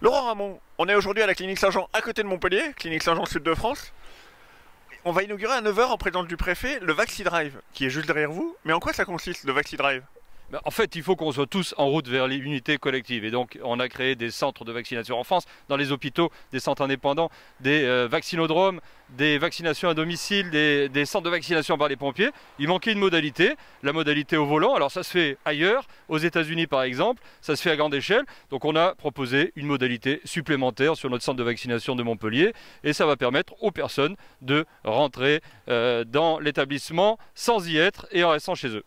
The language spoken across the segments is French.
Laurent Ramon, on est aujourd'hui à la clinique Saint-Jean à côté de Montpellier, clinique Saint-Jean Sud de France. On va inaugurer à 9 heures en présence du préfet le VaxiDrive, qui est juste derrière vous. Mais en quoi ça consiste le VaxiDrive? En fait, il faut qu'on soit tous en route vers l'unité collective. Et donc, on a créé des centres de vaccination en France, dans les hôpitaux, des centres indépendants, des vaccinodromes, des vaccinations à domicile, des centres de vaccination par les pompiers. Il manquait une modalité, la modalité au volant. Alors, ça se fait ailleurs, aux États-Unis par exemple, ça se fait à grande échelle. Donc, on a proposé une modalité supplémentaire sur notre centre de vaccination de Montpellier. Et ça va permettre aux personnes de rentrer dans l'établissement sans y être et en restant chez eux.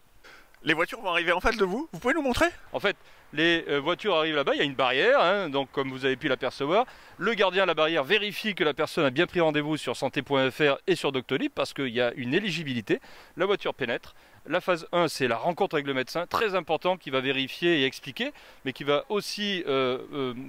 Les voitures vont arriver en face de vous, vous pouvez nous montrer? En fait, les voitures arrivent là-bas, il y a une barrière, hein, donc comme vous avez pu l'apercevoir. Le gardien de la barrière vérifie que la personne a bien pris rendez-vous sur santé.fr et sur Doctolib parce qu'il y a une éligibilité. La voiture pénètre. La phase 1, c'est la rencontre avec le médecin, très important, qui va vérifier et expliquer, mais qui va aussi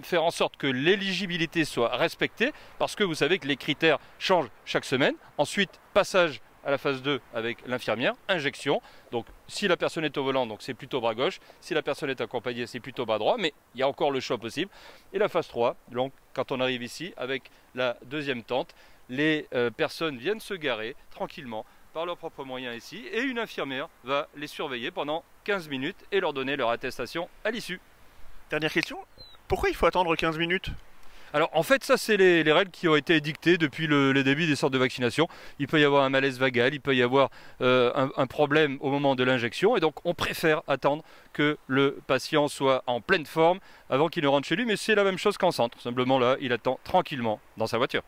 faire en sorte que l'éligibilité soit respectée, parce que vous savez que les critères changent chaque semaine. Ensuite, passage à la phase 2 avec l'infirmière, injection. Donc si la personne est au volant, donc c'est plutôt bras gauche. Si la personne est accompagnée, c'est plutôt bras droit, mais il y a encore le choix possible. Et la phase 3, donc quand on arrive ici avec la deuxième tente, les personnes viennent se garer tranquillement par leurs propres moyens ici, et une infirmière va les surveiller pendant 15 minutes et leur donner leur attestation à l'issue. Dernière question, pourquoi il faut attendre 15 minutes? Alors en fait, ça c'est les règles qui ont été édictées depuis le début des centres de vaccination. Il peut y avoir un malaise vagal, il peut y avoir un problème au moment de l'injection, et donc on préfère attendre que le patient soit en pleine forme avant qu'il ne rentre chez lui, mais c'est la même chose qu'en centre. Simplement là, il attend tranquillement dans sa voiture.